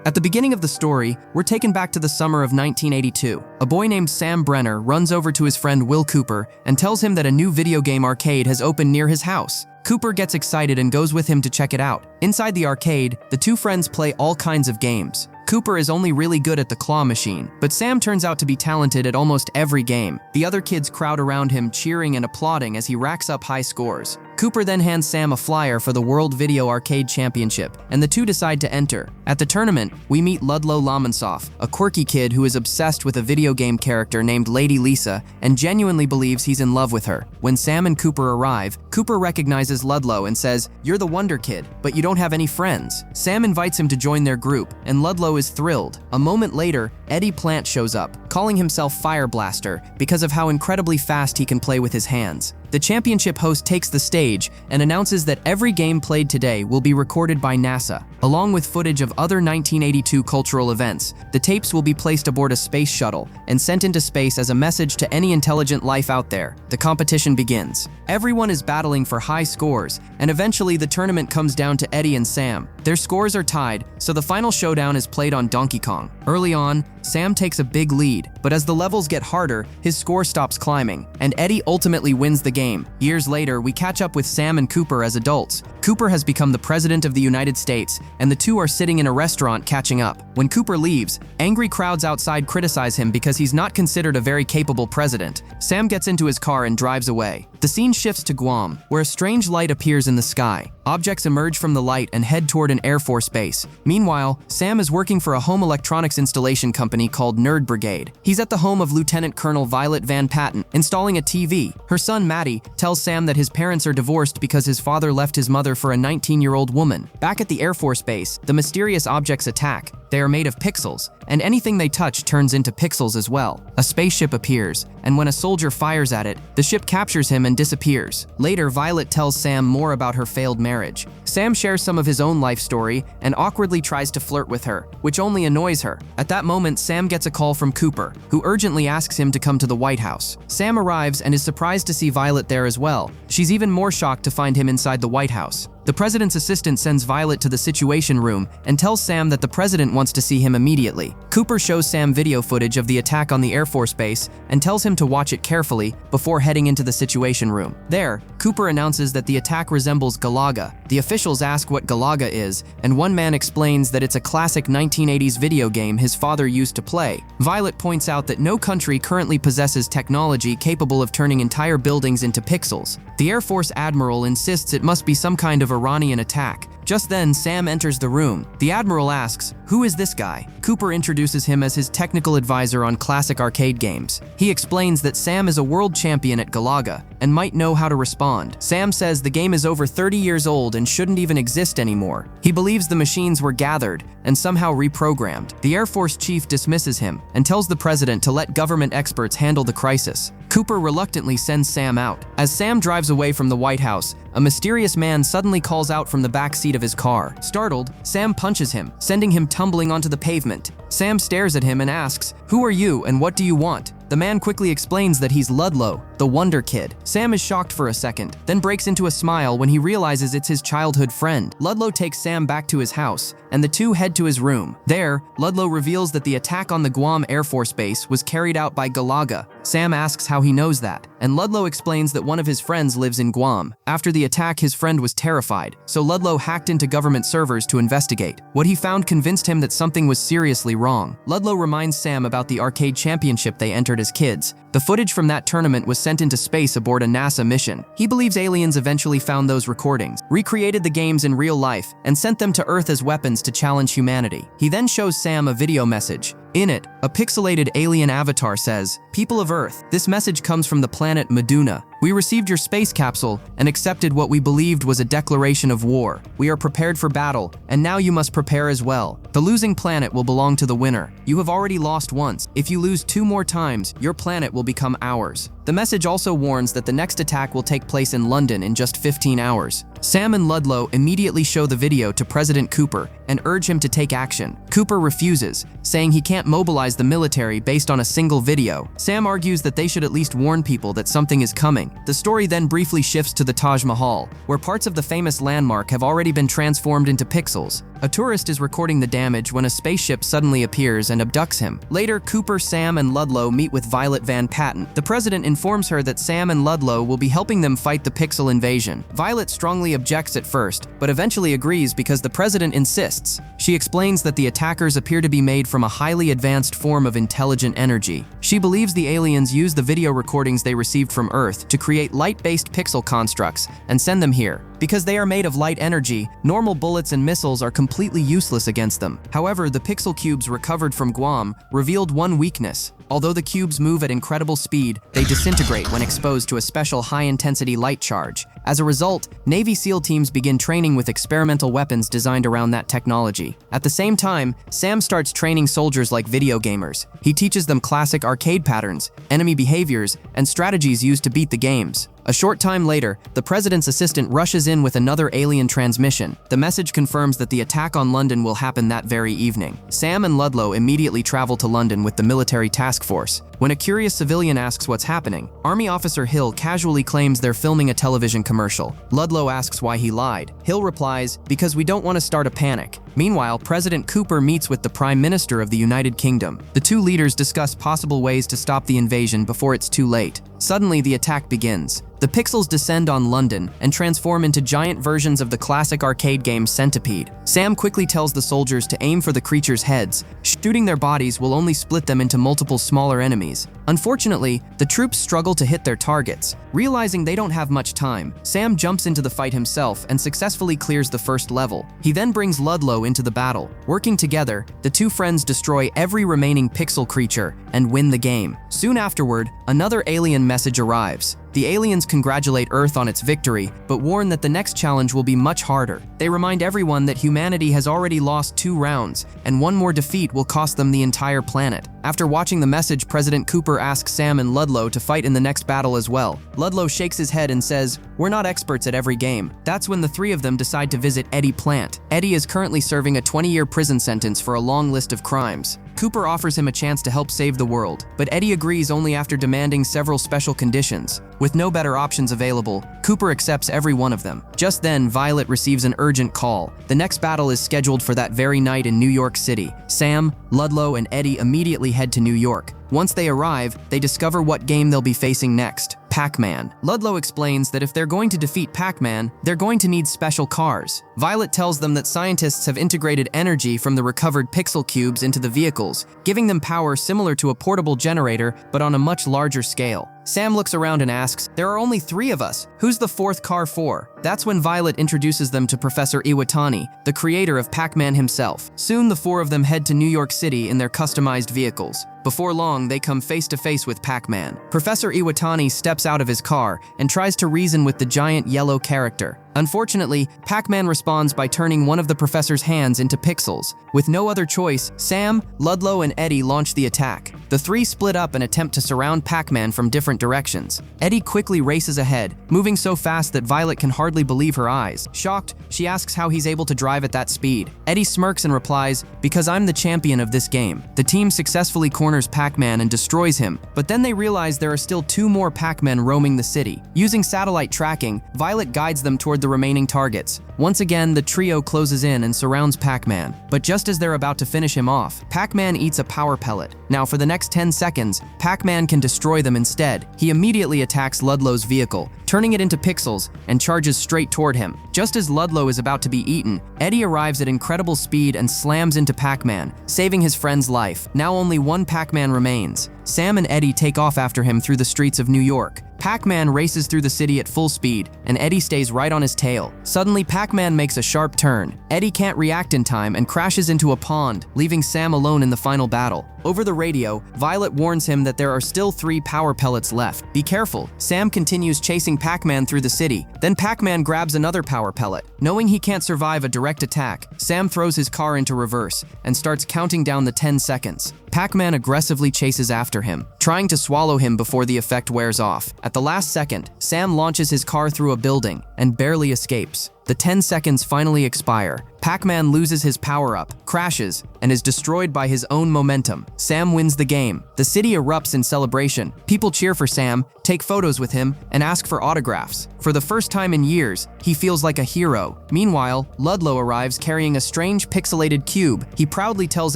At the beginning of the story, we're taken back to the summer of 1982. A boy named Sam Brenner runs over to his friend Will Cooper and tells him that a new video game arcade has opened near his house. Cooper gets excited and goes with him to check it out. Inside the arcade, the two friends play all kinds of games. Cooper is only really good at the claw machine, but Sam turns out to be talented at almost every game. The other kids crowd around him, cheering and applauding as he racks up high scores. Cooper then hands Sam a flyer for the World Video Arcade Championship, and the two decide to enter. At the tournament, we meet Ludlow Lomonsoff, a quirky kid who is obsessed with a video game character named Lady Lisa and genuinely believes he's in love with her. When Sam and Cooper arrive, Cooper recognizes Ludlow and says, "You're the Wonder Kid, but you don't have any friends." Sam invites him to join their group, and Ludlow is thrilled. A moment later, Eddie Plant shows up, calling himself Fire Blaster because of how incredibly fast he can play with his hands. The championship host takes the stage and announces that every game played today will be recorded by NASA. Along with footage of other 1982 cultural events, the tapes will be placed aboard a space shuttle and sent into space as a message to any intelligent life out there. The competition begins. Everyone is battling for high scores, and eventually the tournament comes down to Eddie and Sam. Their scores are tied, so the final showdown is played on Donkey Kong. Early on, Sam takes a big lead, but as the levels get harder, his score stops climbing, and Eddie ultimately wins the game. Years later, we catch up with Sam and Cooper as adults. Cooper has become the President of the United States, and the two are sitting in a restaurant catching up. When Cooper leaves, angry crowds outside criticize him because he's not considered a very capable president. Sam gets into his car and drives away. The scene shifts to Guam, where a strange light appears in the sky. Objects emerge from the light and head toward an Air Force base. Meanwhile, Sam is working for a home electronics installation company called Nerd Brigade. He's at the home of Lieutenant Colonel Violet Van Patten, installing a TV. Her son, Maddie, tells Sam that his parents are divorced because his father left his mother for a 19-year-old woman. Back at the Air Force base, the mysterious objects attack. They are made of pixels, and anything they touch turns into pixels as well. A spaceship appears, and when a soldier fires at it, the ship captures him and disappears. Later, Violet tells Sam more about her failed marriage. Sam shares some of his own life story and awkwardly tries to flirt with her, which only annoys her. At that moment, Sam gets a call from Cooper, who urgently asks him to come to the White House. Sam arrives and is surprised to see Violet there as well. She's even more shocked to find him inside the White House. The president's assistant sends Violet to the Situation Room and tells Sam that the president wants to see him immediately. Cooper shows Sam video footage of the attack on the Air Force base and tells him to watch it carefully before heading into the Situation Room. There, Cooper announces that the attack resembles Galaga. The officials ask what Galaga is, and one man explains that it's a classic 1980s video game his father used to play. Violet points out that no country currently possesses technology capable of turning entire buildings into pixels. The Air Force admiral insists it must be some kind of Iranian attack. Just then, Sam enters the room. The admiral asks, "Who is this guy?" Cooper introduces him as his technical advisor on classic arcade games. He explains that Sam is a world champion at Galaga and might know how to respond. Sam says the game is over 30 years old and shouldn't even exist anymore. He believes the machines were gathered and somehow reprogrammed. The Air Force chief dismisses him and tells the president to let government experts handle the crisis. Cooper reluctantly sends Sam out. As Sam drives away from the White House, a mysterious man suddenly calls out from the back seat of his car. Startled, Sam punches him, sending him tumbling onto the pavement. Sam stares at him and asks, "Who are you and what do you want?" The man quickly explains that he's Ludlow, the Wonder Kid. Sam is shocked for a second, then breaks into a smile when he realizes it's his childhood friend. Ludlow takes Sam back to his house, and the two head to his room. There, Ludlow reveals that the attack on the Guam Air Force Base was carried out by Galaga. Sam asks how he knows that, and Ludlow explains that one of his friends lives in Guam. After the attack, his friend was terrified, so Ludlow hacked into government servers to investigate. What he found convinced him that something was seriously wrong. Ludlow reminds Sam about the arcade championship they entered as kids. The footage from that tournament was sent into space aboard a NASA mission. He believes aliens eventually found those recordings, recreated the games in real life, and sent them to Earth as weapons to challenge humanity. He then shows Sam a video message. In it, a pixelated alien avatar says, "People of Earth, this message comes from the planet Meduna. We received your space capsule and accepted what we believed was a declaration of war. We are prepared for battle, and now you must prepare as well. The losing planet will belong to the winner. You have already lost once. If you lose 2 more times, your planet will become ours." The message also warns that the next attack will take place in London in just 15 hours. Sam and Ludlow immediately show the video to President Cooper and urge him to take action. Cooper refuses, saying he can't mobilize the military based on a single video. Sam argues that they should at least warn people that something is coming. The story then briefly shifts to the Taj Mahal, where parts of the famous landmark have already been transformed into pixels. A tourist is recording the damage when a spaceship suddenly appears and abducts him. Later, Cooper, Sam, and Ludlow meet with Violet Van Patten. The president informs her that Sam and Ludlow will be helping them fight the Pixel invasion. Violet strongly objects at first, but eventually agrees because the president insists. She explains that the attackers appear to be made from a highly advanced form of intelligent energy. She believes the aliens use the video recordings they received from Earth to create light-based pixel constructs and send them here. Because they are made of light energy, normal bullets and missiles are completely useless against them. However, the pixel cubes recovered from Guam revealed one weakness. Although the cubes move at incredible speed, they disintegrate when exposed to a special high-intensity light charge. As a result, Navy SEAL teams begin training with experimental weapons designed around that technology. At the same time, Sam starts training soldiers like video gamers. He teaches them classic arcade patterns, enemy behaviors, and strategies used to beat the games. A short time later, the president's assistant rushes in with another alien transmission. The message confirms that the attack on London will happen that very evening. Sam and Ludlow immediately travel to London with the military task force. When a curious civilian asks what's happening, Army Officer Hill casually claims they're filming a television commercial. Ludlow asks why he lied. Hill replies, "Because we don't want to start a panic." Meanwhile, President Cooper meets with the Prime Minister of the United Kingdom. The two leaders discuss possible ways to stop the invasion before it's too late. Suddenly, the attack begins. The pixels descend on London and transform into giant versions of the classic arcade game Centipede. Sam quickly tells the soldiers to aim for the creatures' heads. Shooting their bodies will only split them into multiple smaller enemies. Unfortunately, the troops struggle to hit their targets. Realizing they don't have much time, Sam jumps into the fight himself and successfully clears the first level. He then brings Ludlow into the battle. Working together, the two friends destroy every remaining pixel creature and win the game. Soon afterward, another alien message arrives. The aliens congratulate Earth on its victory, but warn that the next challenge will be much harder. They remind everyone that humanity has already lost 2 rounds, and one more defeat will cost them the entire planet. After watching the message, President Cooper asks Sam and Ludlow to fight in the next battle as well. Ludlow shakes his head and says, "We're not experts at every game." That's when the three of them decide to visit Eddie Plant. Eddie is currently serving a 20-year prison sentence for a long list of crimes. Cooper offers him a chance to help save the world, but Eddie agrees only after demanding several special conditions. With no better options available, Cooper accepts every one of them. Just then, Violet receives an urgent call. The next battle is scheduled for that very night in New York City. Sam, Ludlow, and Eddie immediately head to New York. Once they arrive, they discover what game they'll be facing next: Pac-Man. Ludlow explains that if they're going to defeat Pac-Man, they're going to need special cars. Violet tells them that scientists have integrated energy from the recovered pixel cubes into the vehicles, giving them power similar to a portable generator, but on a much larger scale. Sam looks around and asks, "There are only 3 of us. Who's the 4th car for?" That's when Violet introduces them to Professor Iwatani, the creator of Pac-Man himself. Soon, the 4 of them head to New York City in their customized vehicles. Before long, they come face to face with Pac-Man. Professor Iwatani steps out of his car and tries to reason with the giant yellow character. Unfortunately, Pac-Man responds by turning one of the professor's hands into pixels. With no other choice, Sam, Ludlow, and Eddie launch the attack. The 3 split up and attempt to surround Pac-Man from different directions. Eddie quickly races ahead, moving so fast that Violet can hardly believe her eyes. Shocked, she asks how he's able to drive at that speed. Eddie smirks and replies, "Because I'm the champion of this game." The team successfully corners Pac-Man and destroys him, but then they realize there are still 2 more Pac-Men roaming the city. Using satellite tracking, Violet guides them toward the remaining targets. Once again, the trio closes in and surrounds Pac-Man, but just as they're about to finish him off, Pac-Man eats a power pellet. Now, for the next 10 seconds, Pac-Man can destroy them instead. He immediately attacks Ludlow's vehicle, turning it into pixels, and charges straight toward him. Just as Ludlow is about to be eaten, Eddie arrives at incredible speed and slams into Pac-Man, saving his friend's life. Now only one Pac-Man remains. Sam and Eddie take off after him through the streets of New York. Pac-Man races through the city at full speed, and Eddie stays right on his tail. Suddenly, Pac-Man makes a sharp turn. Eddie can't react in time and crashes into a pond, leaving Sam alone in the final battle. Over the radio, Violet warns him that there are still 3 power pellets left. Be careful. Sam continues chasing Pac-Man through the city. Then Pac-Man grabs another power pellet. Knowing he can't survive a direct attack, Sam throws his car into reverse and starts counting down the 10 seconds. Pac-Man aggressively chases after him, trying to swallow him before the effect wears off. At the last second, Sam launches his car through a building and barely escapes. The 10 seconds finally expire. Pac-Man loses his power-up, crashes, and is destroyed by his own momentum. Sam wins the game. The city erupts in celebration. People cheer for Sam, take photos with him, and ask for autographs. For the first time in years, he feels like a hero. Meanwhile, Ludlow arrives carrying a strange pixelated cube. He proudly tells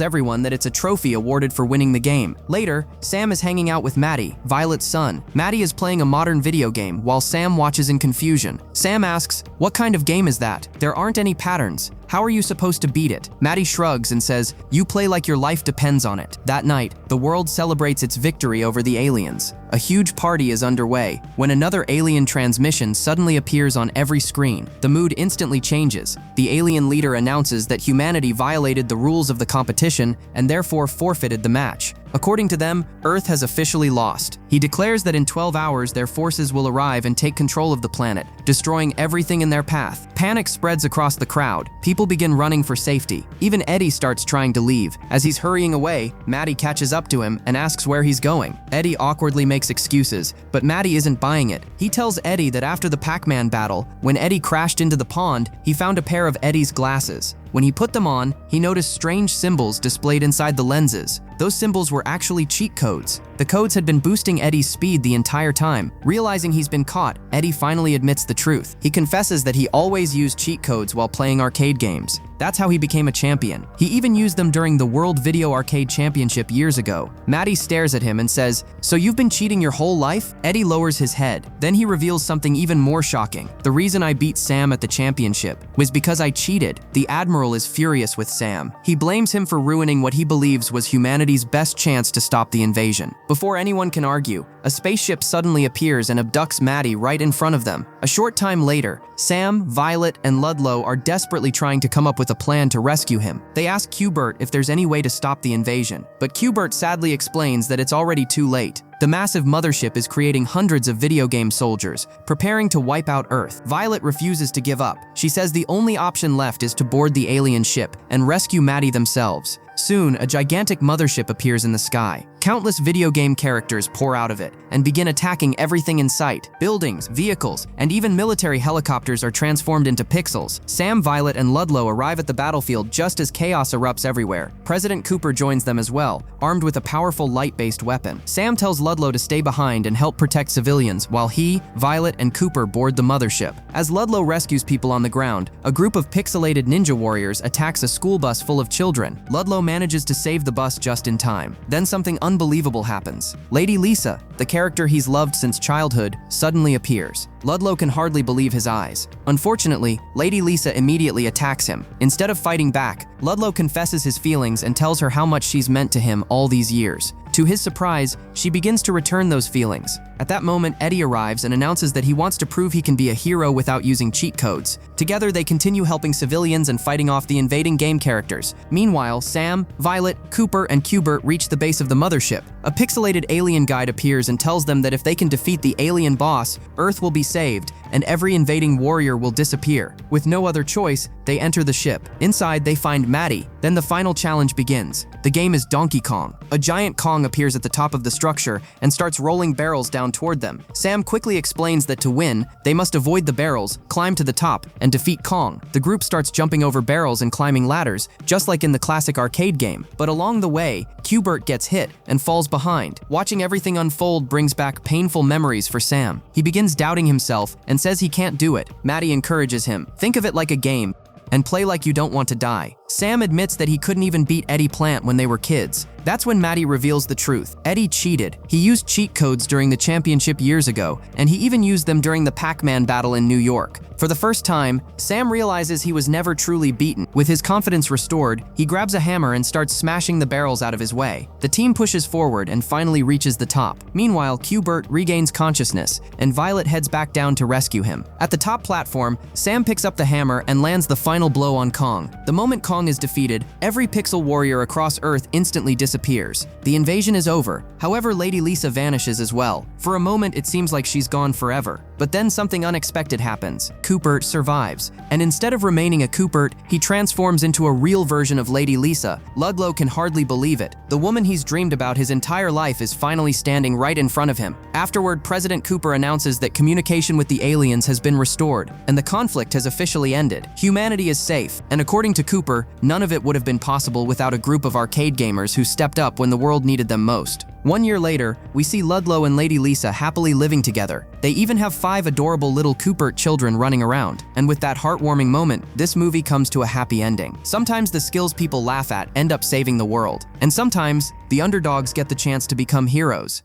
everyone that it's a trophy awarded for winning the game. Later, Sam is hanging out with Maddie, Violet's son. Maddie is playing a modern video game while Sam watches in confusion. Sam asks, "What kind of game is that? There aren't any patterns. How are you supposed to beat it?" Maddie shrugs and says, "You play like your life depends on it." That night, the world celebrates its victory over the aliens. A huge party is underway when another alien transmission suddenly appears on every screen. The mood instantly changes. The alien leader announces that humanity violated the rules of the competition and therefore forfeited the match. According to them, Earth has officially lost. He declares that in 12 hours their forces will arrive and take control of the planet, destroying everything in their path. Panic spreads across the crowd. People begin running for safety. Even Eddie starts trying to leave. As he's hurrying away, Maddie catches up to him and asks where he's going. Eddie awkwardly makes excuses, but Maddie isn't buying it. He tells Eddie that after the Pac-Man battle, when Eddie crashed into the pond, he found a pair of Eddie's glasses. When he put them on, he noticed strange symbols displayed inside the lenses. Those symbols were actually cheat codes. The codes had been boosting Eddie's speed the entire time. Realizing he's been caught, Eddie finally admits the truth. He confesses that he always used cheat codes while playing arcade games. That's how he became a champion. He even used them during the World Video Arcade Championship years ago. Maddie stares at him and says, "So you've been cheating your whole life?" Eddie lowers his head. Then he reveals something even more shocking. "The reason I beat Sam at the championship was because I cheated." The Admiral is furious with Sam. He blames him for ruining what he believes was humanity's best chance to stop the invasion. Before anyone can argue, a spaceship suddenly appears and abducts Maddie right in front of them. A short time later, Sam, Violet, and Ludlow are desperately trying to come up with a plan to rescue him. They ask Q-Bert if there's any way to stop the invasion, but Q-Bert sadly explains that it's already too late. The massive mothership is creating hundreds of video game soldiers, preparing to wipe out Earth. Violet refuses to give up. She says the only option left is to board the alien ship and rescue Maddie themselves. Soon, a gigantic mothership appears in the sky. Countless video game characters pour out of it and begin attacking everything in sight. Buildings, vehicles, and even military helicopters are transformed into pixels. Sam, Violet, and Ludlow arrive at the battlefield just as chaos erupts everywhere. President Cooper joins them as well, armed with a powerful light-based weapon. Sam tells Ludlow to stay behind and help protect civilians while he, Violet, and Cooper board the mothership. As Ludlow rescues people on the ground, a group of pixelated ninja warriors attacks a school bus full of children. Ludlow manages to save the bus just in time. Then something unbelievable happens. Lady Lisa, the character he's loved since childhood, suddenly appears. Ludlow can hardly believe his eyes. Unfortunately, Lady Lisa immediately attacks him. Instead of fighting back, Ludlow confesses his feelings and tells her how much she's meant to him all these years. To his surprise, she begins to return those feelings. At that moment, Eddie arrives and announces that he wants to prove he can be a hero without using cheat codes. Together, they continue helping civilians and fighting off the invading game characters. Meanwhile, Sam, Violet, Cooper, and Q-Bert reach the base of the mothership. A pixelated alien guide appears and tells them that if they can defeat the alien boss, Earth will be saved and every invading warrior will disappear. With no other choice, they enter the ship. Inside, they find Maddie. Then the final challenge begins. The game is Donkey Kong. A giant Kong appears at the top of the structure and starts rolling barrels down toward them. Sam quickly explains that to win, they must avoid the barrels, climb to the top, and defeat Kong. The group starts jumping over barrels and climbing ladders, just like in the classic arcade game. But along the way, Q-Bert gets hit and falls behind. Watching everything unfold brings back painful memories for Sam. He begins doubting himself and says he can't do it. Maddie encourages him. Think of it like a game and play like you don't want to die. Sam admits that he couldn't even beat Eddie Plant when they were kids. That's when Maddie reveals the truth. Eddie cheated. He used cheat codes during the championship years ago, and he even used them during the Pac-Man battle in New York. For the first time, Sam realizes he was never truly beaten. With his confidence restored, he grabs a hammer and starts smashing the barrels out of his way. The team pushes forward and finally reaches the top. Meanwhile, Q-Bert regains consciousness, and Violet heads back down to rescue him. At the top platform, Sam picks up the hammer and lands the final blow on Kong. The moment Kong is defeated, every pixel warrior across Earth instantly disappears. disappears. The invasion is over. However, Lady Lisa vanishes as well. For a moment, it seems like she's gone forever. But then something unexpected happens. Cooper survives. And instead of remaining a Cooper, he transforms into a real version of Lady Lisa. Ludlow can hardly believe it. The woman he's dreamed about his entire life is finally standing right in front of him. Afterward, President Cooper announces that communication with the aliens has been restored, and the conflict has officially ended. Humanity is safe, and according to Cooper, none of it would have been possible without a group of arcade gamers who stepped up when the world needed them most. 1 year later, we see Ludlow and Lady Lisa happily living together. They even have 5 adorable little Cooper children running around. And with that heartwarming moment, this movie comes to a happy ending. Sometimes the skills people laugh at end up saving the world. And sometimes, the underdogs get the chance to become heroes.